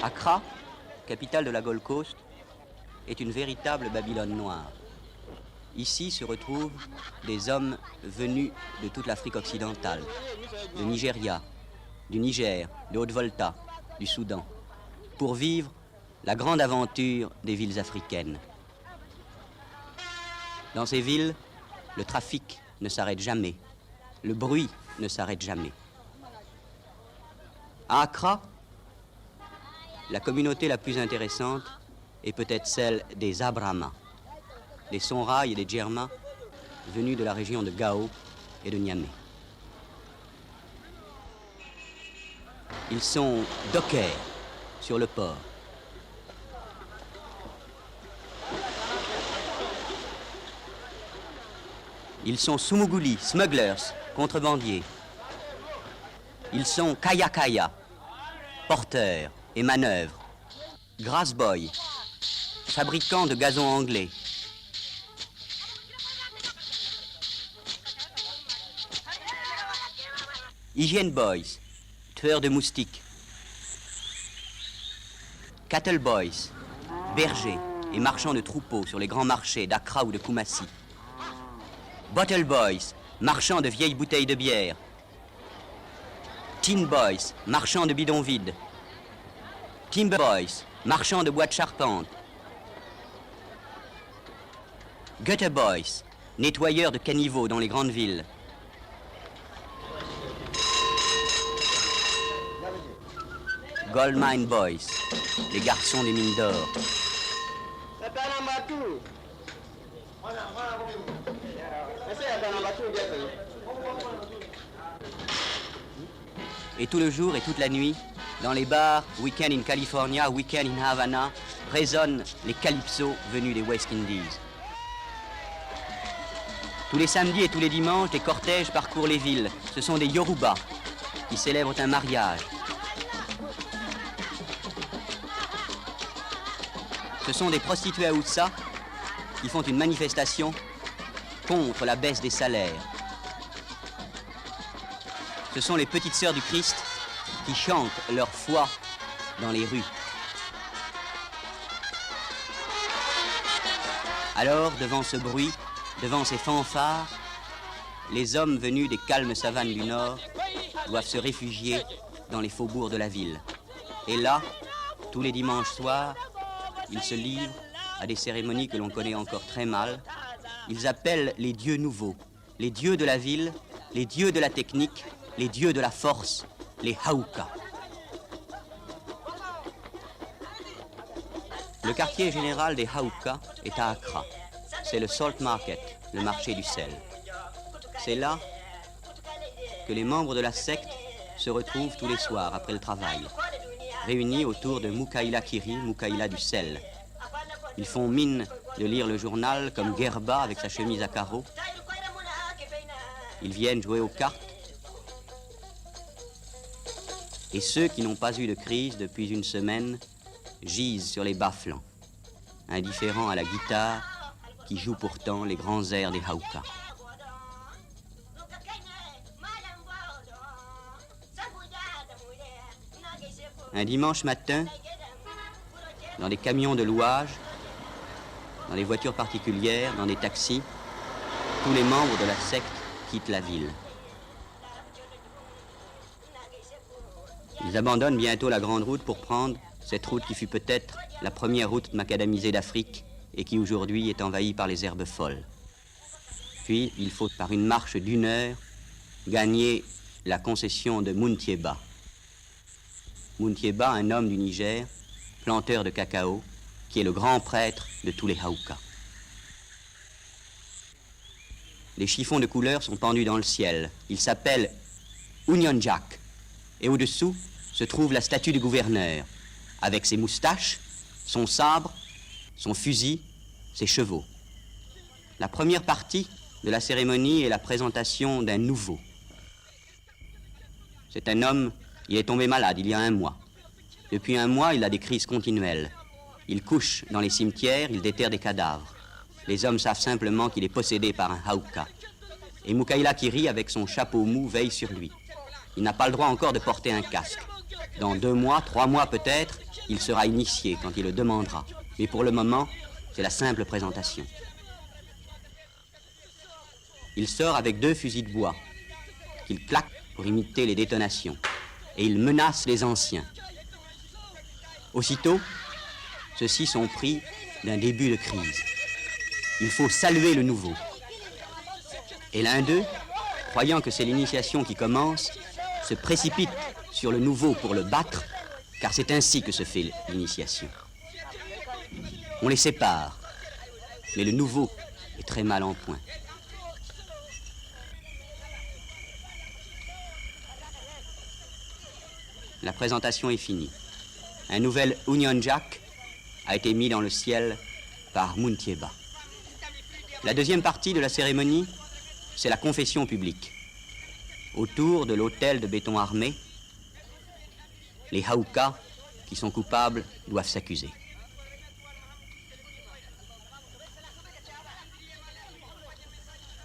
Accra, capitale de la Gold Coast, est une véritable Babylone noire. Ici se retrouvent des hommes venus de toute l'Afrique occidentale, de Nigeria, du Niger, de Haute-Volta, du Soudan, pour vivre la grande aventure des villes africaines. Dans ces villes, le trafic ne s'arrête jamais, le bruit ne s'arrête jamais. À Accra, la communauté la plus intéressante est peut-être celle des Abrama, des Songhai et des Djerma venus de la région de Gao et de Niamey. Ils sont dockers sur le port. Ils sont sumuguli, smugglers, contrebandiers. Ils sont kaya-kaya, porteurs et manœuvres. Grass boy, fabricants de gazon anglais. Hygiene boys, tueurs de moustiques. Cattle boys, bergers et marchands de troupeaux sur les grands marchés d'Accra ou de Koumassi. Bottle boys, marchands de vieilles bouteilles de bière. Tin boys, marchands de bidons vides. Timber boys, marchands de bois de charpente. Gutter boys, nettoyeurs de caniveaux dans les grandes villes. Gold mine boys, les garçons des mines d'or. Et tout le jour et toute la nuit, dans les bars, Weekend in California, Weekend in Havana, résonnent les calypsos venus des West Indies. Tous les samedis et tous les dimanches, des cortèges parcourent les villes. Ce sont des Yoruba qui célèbrent un mariage. Ce sont des prostituées à Oussa qui font une manifestation contre la baisse des salaires. Ce sont les petites sœurs du Christ qui chantent leur foi dans les rues. Alors, devant ce bruit, devant ces fanfares, les hommes venus des calmes savanes du Nord doivent se réfugier dans les faubourgs de la ville. Et là, tous les dimanches soirs, ils se livrent à des cérémonies que l'on connaît encore très mal. Ils appellent les dieux nouveaux, les dieux de la ville, les dieux de la technique, les dieux de la force, les Hauka. Le quartier général des Hauka est à Accra. C'est le Salt Market, le marché du sel. C'est là que les membres de la secte se retrouvent tous les soirs après le travail, réunis autour de Mukaila Kiri, Mukaila du sel. Ils font mine de lire le journal comme Gerba avec sa chemise à carreaux. Ils viennent jouer aux cartes. Et ceux qui n'ont pas eu de crise depuis une semaine gisent sur les bas-flancs, indifférents à la guitare qui joue pourtant les grands airs des Hauka. Un dimanche matin, dans des camions de louage, dans des voitures particulières, dans des taxis, tous les membres de la secte quittent la ville. Ils abandonnent bientôt la grande route pour prendre cette route qui fut peut-être la première route macadamisée d'Afrique et qui aujourd'hui est envahie par les herbes folles. Puis, il faut par une marche d'1 heure gagner la concession de Muntieba. Muntieba, un homme du Niger, planteur de cacao, qui est le grand prêtre de tous les Hauka. Les chiffons de couleur sont pendus dans le ciel. Ils s'appellent Union Jack. Et au-dessous se trouve la statue du gouverneur, avec ses moustaches, son sabre, son fusil, ses chevaux. La première partie de la cérémonie est la présentation d'un nouveau. C'est un homme, il est tombé malade il y a 1 mois. Depuis 1 mois, il a des crises continuelles. Il couche dans les cimetières, il déterre des cadavres. Les hommes savent simplement qu'il est possédé par un Hauka. Et Mukaila Kiri, avec son chapeau mou, veille sur lui. Il n'a pas le droit encore de porter un casque. Dans 2 mois, 3 mois peut-être, il sera initié quand il le demandera. Mais pour le moment, c'est la simple présentation. Il sort avec 2 fusils de bois qu'il claque pour imiter les détonations. Et il menace les anciens. Aussitôt, ceux-ci sont pris d'un début de crise. Il faut saluer le nouveau. Et l'un d'eux, croyant que c'est l'initiation qui commence, se précipite sur le nouveau pour le battre, car c'est ainsi que se fait l'initiation. On les sépare, mais le nouveau est très mal en point. La présentation est finie. Un nouvel Union Jack a été mis dans le ciel par Muntieba. La deuxième partie de la cérémonie, c'est la confession publique. Autour de l'autel de béton armé, les Hauka qui sont coupables doivent s'accuser.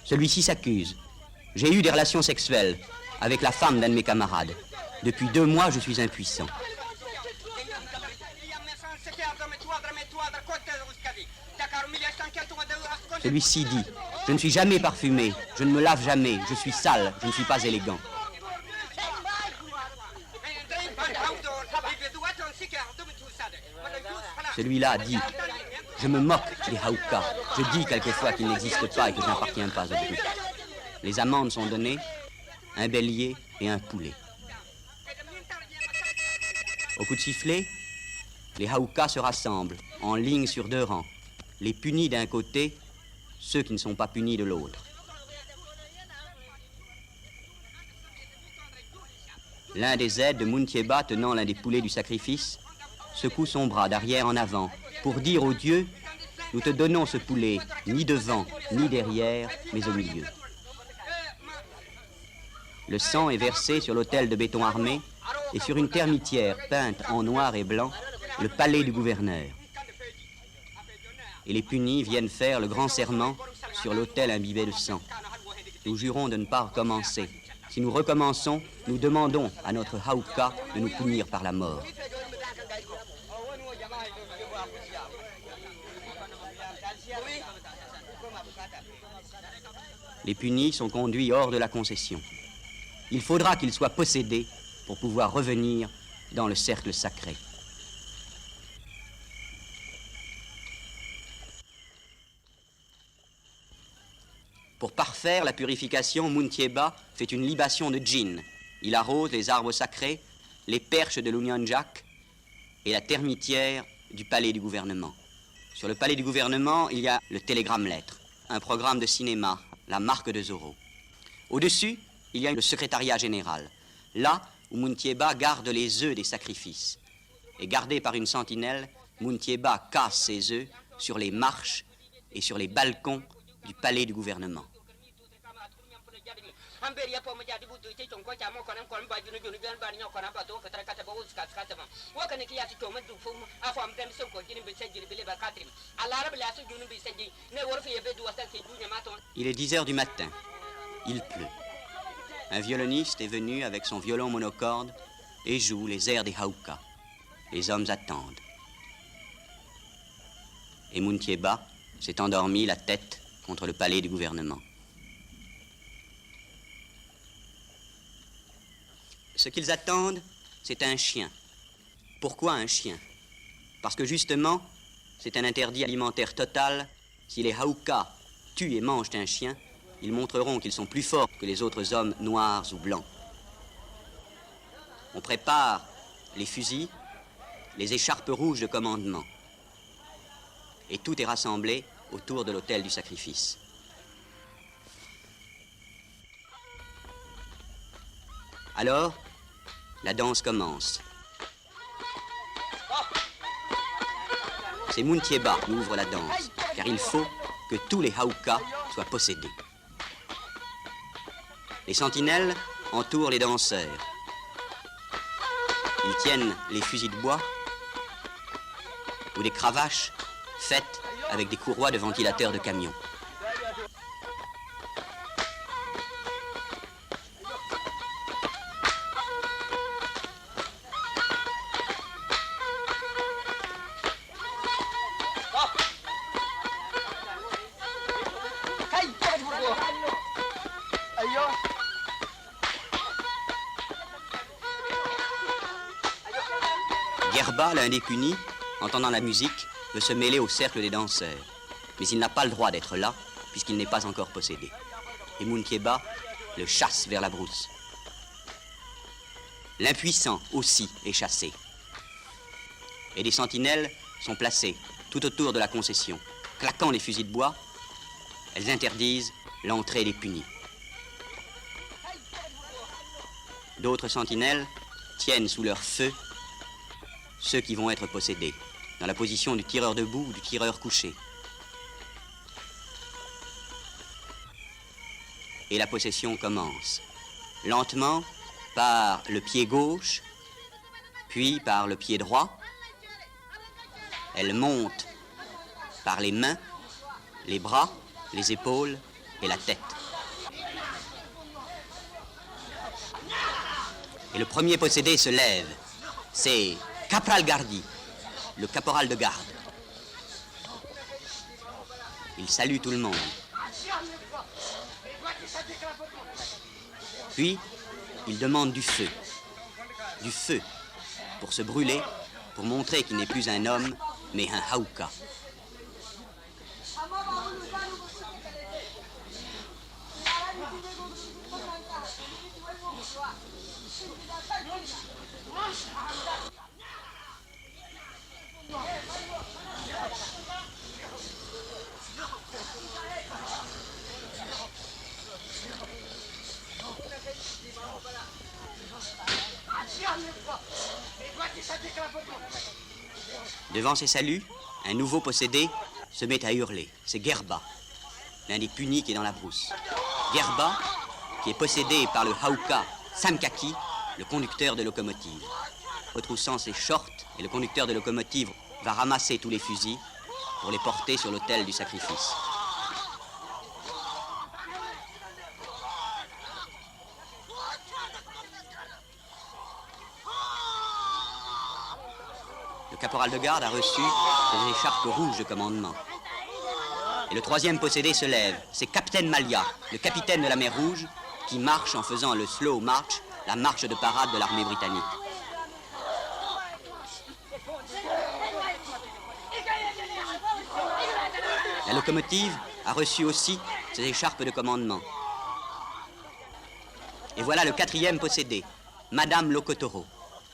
Celui-ci s'accuse. J'ai eu des relations sexuelles avec la femme d'un de mes camarades. Depuis 2 mois, je suis impuissant. Celui-ci dit, je ne suis jamais parfumé, je ne me lave jamais, je suis sale, je ne suis pas élégant. Celui-là dit, je me moque des Hauka, je dis quelquefois qu'ils n'existent pas et que je n'appartiens pas au groupe. Les amendes sont données, un bélier et un poulet. Au coup de sifflet, les Hauka se rassemblent en ligne sur 2 rangs, les punis d'un côté, ceux qui ne sont pas punis de l'autre. L'un des aides de Muntieba, tenant l'un des poulets du sacrifice, secoue son bras d'arrière en avant pour dire au Dieu, nous te donnons ce poulet, ni devant, ni derrière, mais au milieu. Le sang est versé sur l'autel de béton armé et sur une termitière peinte en noir et blanc, le palais du gouverneur. Et les punis viennent faire le grand serment sur l'autel imbibé de sang. Nous jurons de ne pas recommencer. Si nous recommençons, nous demandons à notre Hauka de nous punir par la mort. Les punis sont conduits hors de la concession. Il faudra qu'ils soient possédés pour pouvoir revenir dans le cercle sacré. Pour parfaire la purification, Muntieba fait une libation de djinn. Il arrose les arbres sacrés, les perches de l'Union Jack et la termitière du palais du gouvernement. Sur le palais du gouvernement, il y a le télégramme-lettre, un programme de cinéma, la marque de Zorro. Au-dessus, il y a le secrétariat général, là où Muntieba garde les œufs des sacrifices. Et gardé par une sentinelle, Muntieba casse ses œufs sur les marches et sur les balcons du palais du gouvernement. Il est 10 heures du matin. Il pleut. Un violoniste est venu avec son violon monocorde et joue les airs des Hauka. Les hommes attendent. Et Muntieba s'est endormi la tête contre le palais du gouvernement. Ce qu'ils attendent, c'est un chien. Pourquoi un chien? Parce que justement, c'est un interdit alimentaire total. Si les Hauka tuent et mangent un chien, ils montreront qu'ils sont plus forts que les autres hommes noirs ou blancs. On prépare les fusils, les écharpes rouges de commandement. Et tout est rassemblé autour de l'autel du sacrifice. Alors, la danse commence. C'est Muntieba qui ouvre la danse, car il faut que tous les Hauka soient possédés. Les sentinelles entourent les danseurs. Ils tiennent les fusils de bois ou des cravaches faites avec des courroies de ventilateurs de camions. Gerba, l'un des punis, entendant la musique, veut se mêler au cercle des danseurs. Mais il n'a pas le droit d'être là, puisqu'il n'est pas encore possédé. Et Munkieba le chasse vers la brousse. L'impuissant aussi est chassé. Et des sentinelles sont placées tout autour de la concession. Claquant les fusils de bois, elles interdisent l'entrée des punis. D'autres sentinelles tiennent sous leur feu ceux qui vont être possédés, dans la position du tireur debout ou du tireur couché. Et la possession commence, lentement par le pied gauche, puis par le pied droit. Elle monte par les mains, les bras, les épaules et la tête. Et le premier possédé se lève. C'est Capral Gardi, le caporal de garde. Il salue tout le monde. Puis, il demande du feu. Du feu pour se brûler, pour montrer qu'il n'est plus un homme, mais un haouka. Devant ces saluts, un nouveau possédé se met à hurler. C'est Gerba, l'un des punis qui est dans la brousse. Gerba, qui est possédé par le haouka Samkaki, le conducteur de locomotive. Retroussant ses shorts, et le conducteur de locomotive va ramasser tous les fusils pour les porter sur l'autel du sacrifice. Le caporal de garde a reçu des écharpes rouges de commandement. Et le troisième possédé se lève. C'est Capitaine Malia, le capitaine de la mer Rouge, qui marche en faisant le slow march, la marche de parade de l'armée britannique. La locomotive a reçu aussi ses écharpes de commandement. Et voilà le quatrième possédé, Madame Locotoro.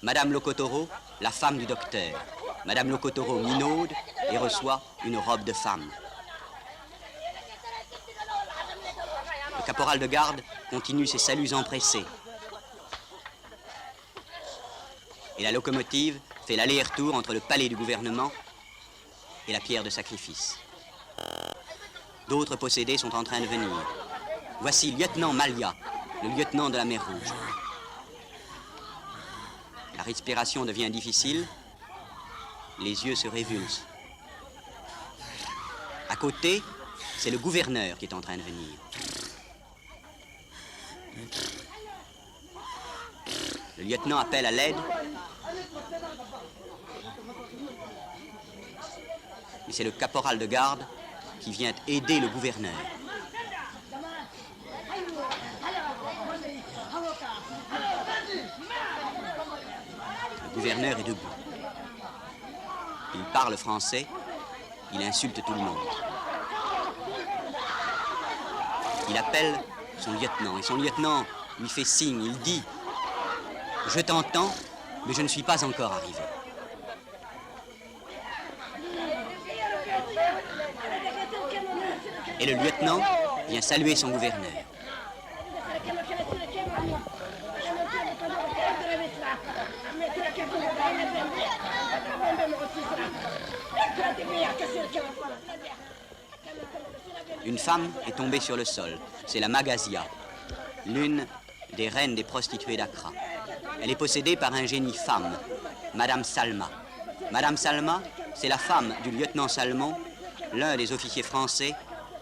Madame Locotoro, la femme du docteur. Madame Locotoro minaude et reçoit une robe de femme. Le caporal de garde continue ses saluts empressés. Et la locomotive fait l'aller-retour entre le palais du gouvernement et la pierre de sacrifice. D'autres possédés sont en train de venir. Voici lieutenant Malia, le lieutenant de la mer Rouge. La respiration devient difficile, les yeux se révulsent. À côté, c'est le gouverneur qui est en train de venir. Le lieutenant appelle à l'aide. Et c'est le caporal de garde qui vient aider le gouverneur. Le gouverneur est debout. Il parle français, il insulte tout le monde. Il appelle son lieutenant, et son lieutenant lui fait signe, il dit « Je t'entends, mais je ne suis pas encore arrivé. » Et le lieutenant vient saluer son gouverneur. Une femme est tombée sur le sol. C'est la Magazia, l'une des reines des prostituées d'Accra. Elle est possédée par un génie femme, Madame Salma. Madame Salma, c'est la femme du lieutenant Salmon, l'un des officiers français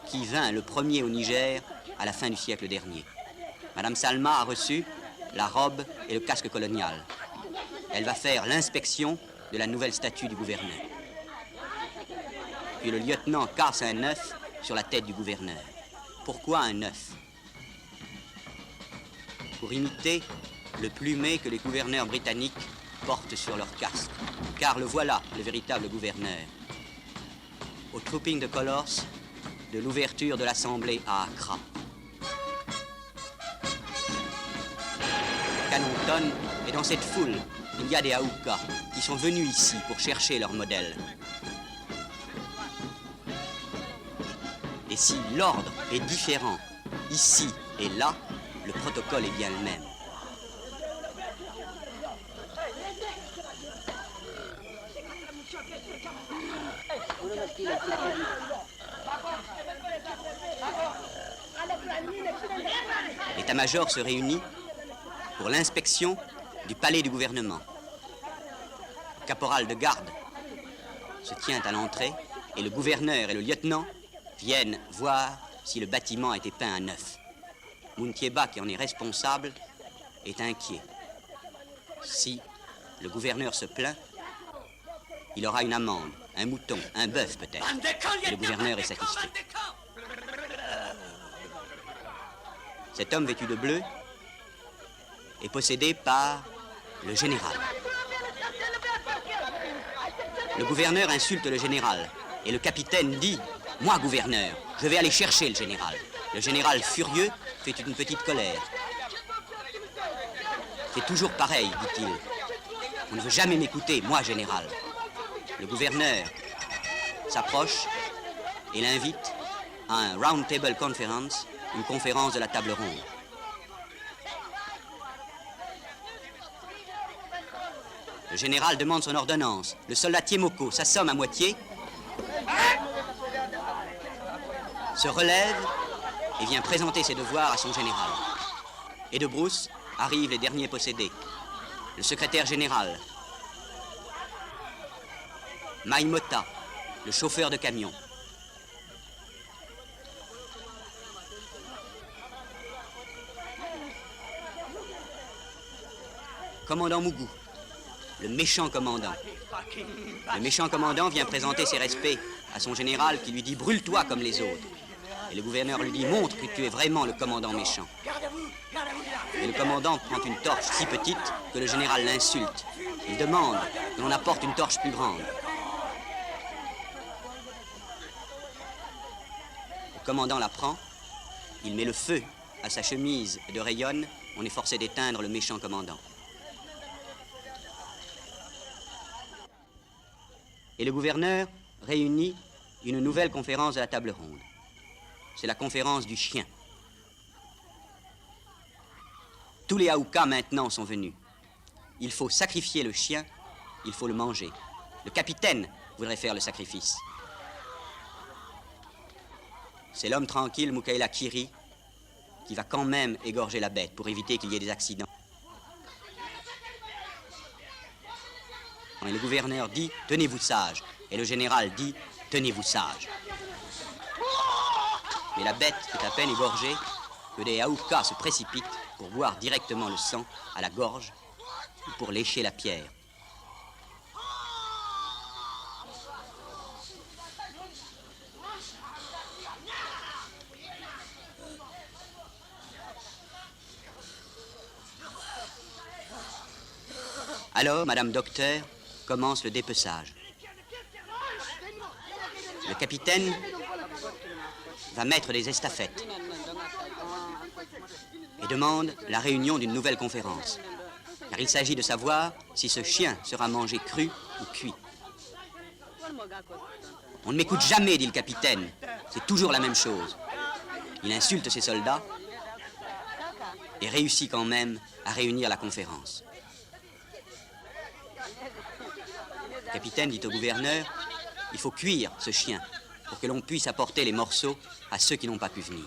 qui vint le premier au Niger à la fin du siècle dernier. Madame Salma a reçu la robe et le casque colonial. Elle va faire l'inspection de la nouvelle statue du gouverneur. Puis le lieutenant casse un œuf sur la tête du gouverneur. Pourquoi un œuf? Pour imiter le plumet que les gouverneurs britanniques portent sur leur casque, car le voilà, le véritable gouverneur. Au Trooping de Colors, de l'ouverture de l'Assemblée à Accra. Le canon tonne, et dans cette foule, il y a des Aoukas qui sont venus ici pour chercher leur modèle. Et si l'ordre est différent, ici et là, le protocole est bien le même. L'état-major se réunit pour l'inspection du palais du gouvernement. Le caporal de garde se tient à l'entrée et le gouverneur et le lieutenant viennent voir si le bâtiment a été peint à neuf. Muntieba, qui en est responsable, est inquiet. Si le gouverneur se plaint, il aura une amende, un mouton, un bœuf peut-être. Et le gouverneur est satisfait. Cet homme vêtu de bleu est possédé par le général. Le gouverneur insulte le général et le capitaine dit « Moi, gouverneur, je vais aller chercher le général ». Le général, furieux, fait une petite colère. « C'est toujours pareil, dit-il. On ne veut jamais m'écouter, moi, général. » Le gouverneur s'approche et l'invite à un Round Table Conference, une conférence de la table ronde. Le général demande son ordonnance. Le soldat Tiemoko s'assomme à moitié, se relève et vient présenter ses devoirs à son général. Et de brousse arrivent les derniers possédés. Le secrétaire général, Maïmota, le chauffeur de camion. Commandant Mougou, le méchant commandant. Le méchant commandant vient présenter ses respects à son général qui lui dit « Brûle-toi comme les autres ». Et le gouverneur lui dit « Montre que tu es vraiment le commandant méchant ». Et le commandant prend une torche si petite que le général l'insulte. Il demande que l'on apporte une torche plus grande. Le commandant la prend, il met le feu à sa chemise de rayonne, on est forcé d'éteindre le méchant commandant. Et le gouverneur réunit une nouvelle conférence de la table ronde. C'est la conférence du chien. Tous les Aoukas maintenant sont venus. Il faut sacrifier le chien, il faut le manger. Le capitaine voudrait faire le sacrifice. C'est l'homme tranquille, Mukaila Kiri, qui va quand même égorger la bête pour éviter qu'il y ait des accidents. Et le gouverneur dit « Tenez-vous sage ». Et le général dit « Tenez-vous sage ». Mais la bête est à peine égorgée que des Aoukas se précipitent pour boire directement le sang à la gorge ou pour lécher la pierre. Alors, Madame Docteur commence le dépeçage. Le capitaine va mettre des estafettes et demande la réunion d'une nouvelle conférence. Car il s'agit de savoir si ce chien sera mangé cru ou cuit. On ne m'écoute jamais, dit le capitaine. C'est toujours la même chose. Il insulte ses soldats et réussit quand même à réunir la conférence. Le capitaine dit au gouverneur, il faut cuire ce chien pour que l'on puisse apporter les morceaux à ceux qui n'ont pas pu venir.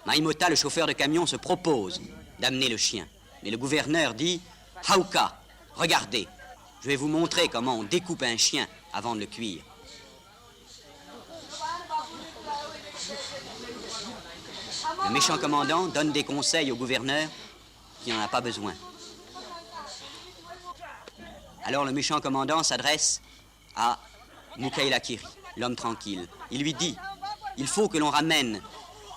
Maïmota, le chauffeur de camion, se propose d'amener le chien. Mais le gouverneur dit, Haouka, regardez, je vais vous montrer comment on découpe un chien avant de le cuire. Le méchant commandant donne des conseils au gouverneur qui n'en a pas besoin. Alors le méchant commandant s'adresse à Mukaila Kiri, l'homme tranquille. Il lui dit, il faut que l'on ramène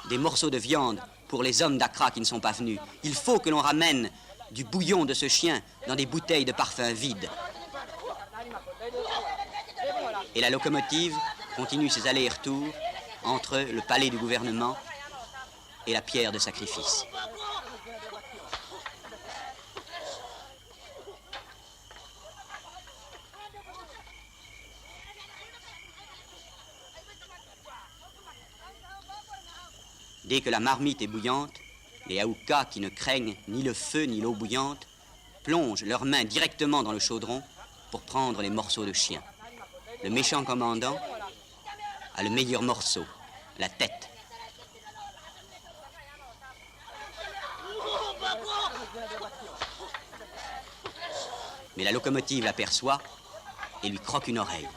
des morceaux de viande pour les hommes d'Accra qui ne sont pas venus. Il faut que l'on ramène du bouillon de ce chien dans des bouteilles de parfum vides. Et la locomotive continue ses allers-retours entre le palais du gouvernement et la pierre de sacrifice. Dès que la marmite est bouillante, les Aoukas, qui ne craignent ni le feu ni l'eau bouillante, plongent leurs mains directement dans le chaudron pour prendre les morceaux de chien. Le méchant commandant a le meilleur morceau, la tête. Mais la locomotive l'aperçoit et lui croque une oreille.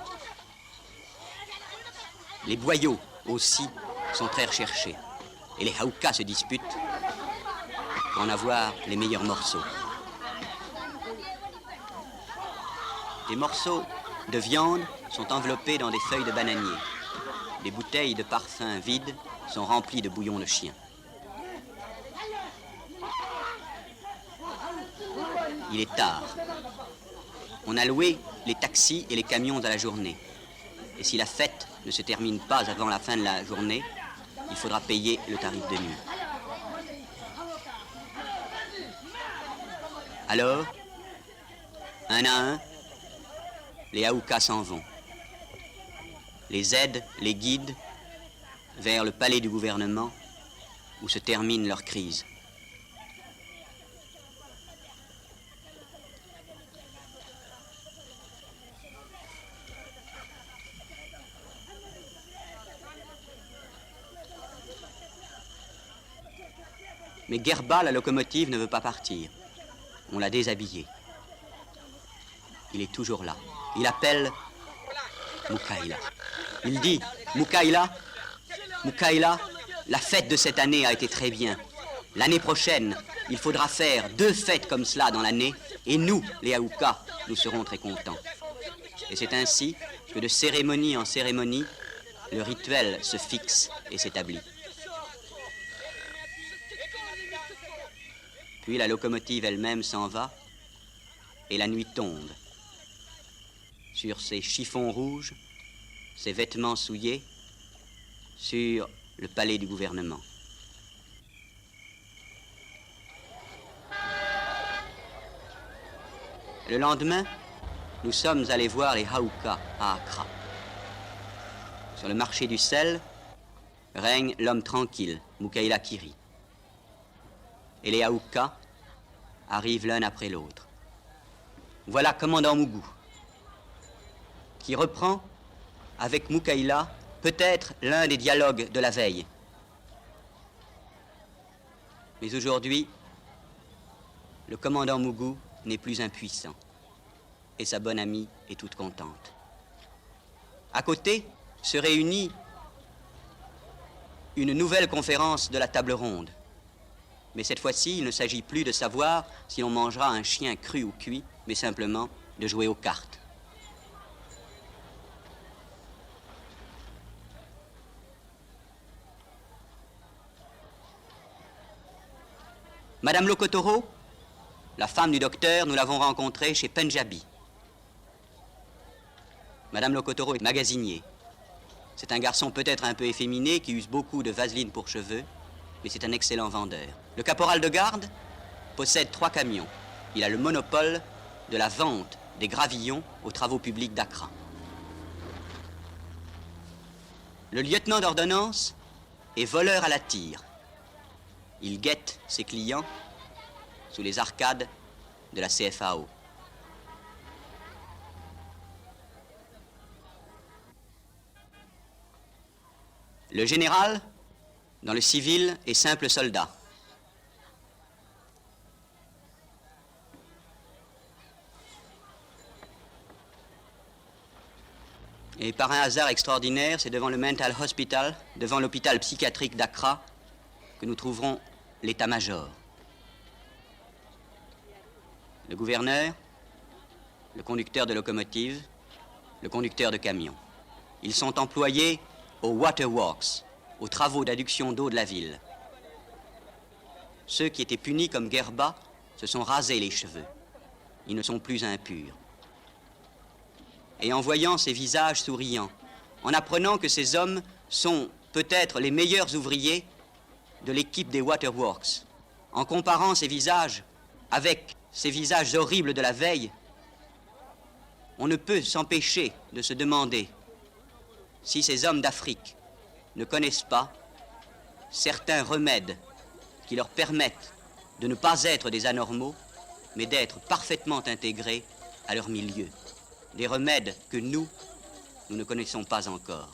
Les boyaux aussi sont très recherchés. Et les Aoukas se disputent pour en avoir les meilleurs morceaux. Les morceaux de viande sont enveloppés dans des feuilles de bananier. Les bouteilles de parfum vides sont remplies de bouillon de chien. Il est tard. On a loué les taxis et les camions à la journée. Et si la fête ne se termine pas avant la fin de la journée, il faudra payer le tarif de nuit. Alors, un à un, les Aoukas s'en vont. Les aident, les guident vers le palais du gouvernement où se termine leur crise. Mais Gerba, la locomotive, ne veut pas partir. On l'a déshabillé. Il est toujours là. Il appelle Moukaïla. Il dit, Moukaïla, Moukaïla, la fête de cette année a été très bien. L'année prochaine, il faudra faire 2 fêtes comme cela dans l'année, et nous, les Aoukas, nous serons très contents. Et c'est ainsi que de cérémonie en cérémonie, le rituel se fixe et s'établit. Puis la locomotive elle-même s'en va et la nuit tombe. Sur ses chiffons rouges, ses vêtements souillés, sur le palais du gouvernement. Le lendemain, nous sommes allés voir les Aoukas à Accra. Sur le marché du sel règne l'homme tranquille, Moukaïla Kiri. Et les Aoukas arrivent l'un après l'autre. Voilà commandant Mougou, qui reprend avec Moukaïla peut-être l'un des dialogues de la veille. Mais aujourd'hui, le commandant Mougou n'est plus impuissant et sa bonne amie est toute contente. À côté se réunit une nouvelle conférence de la table ronde. Mais cette fois-ci, il ne s'agit plus de savoir si l'on mangera un chien cru ou cuit, mais simplement de jouer aux cartes. Madame Lokotoro, la femme du docteur, nous l'avons rencontrée chez Punjabi. Madame Lokotoro est magasinier. C'est un garçon peut-être un peu efféminé qui use beaucoup de vaseline pour cheveux, mais c'est un excellent vendeur. Le caporal de garde possède 3 camions. Il a le monopole de la vente des gravillons aux travaux publics d'Accra. Le lieutenant d'ordonnance est voleur à la tire. Il guette ses clients sous les arcades de la CFAO. Le général, dans le civil, est simple soldat. Et par un hasard extraordinaire, c'est devant le Mental Hospital, devant l'hôpital psychiatrique d'Accra, que nous trouverons l'état-major. Le gouverneur, le conducteur de locomotive, le conducteur de camion. Ils sont employés aux waterworks, aux travaux d'adduction d'eau de la ville. ceux qui étaient punis comme Gerba se sont rasés les cheveux. Ils ne sont plus impurs. Et en voyant ces visages souriants, en apprenant que ces hommes sont peut-être les meilleurs ouvriers de l'équipe des Waterworks, en comparant ces visages avec ces visages horribles de la veille, on ne peut s'empêcher de se demander si ces hommes d'Afrique ne connaissent pas certains remèdes qui leur permettent de ne pas être des anormaux, mais d'être parfaitement intégrés à leur milieu. Des remèdes que nous ne connaissons pas encore.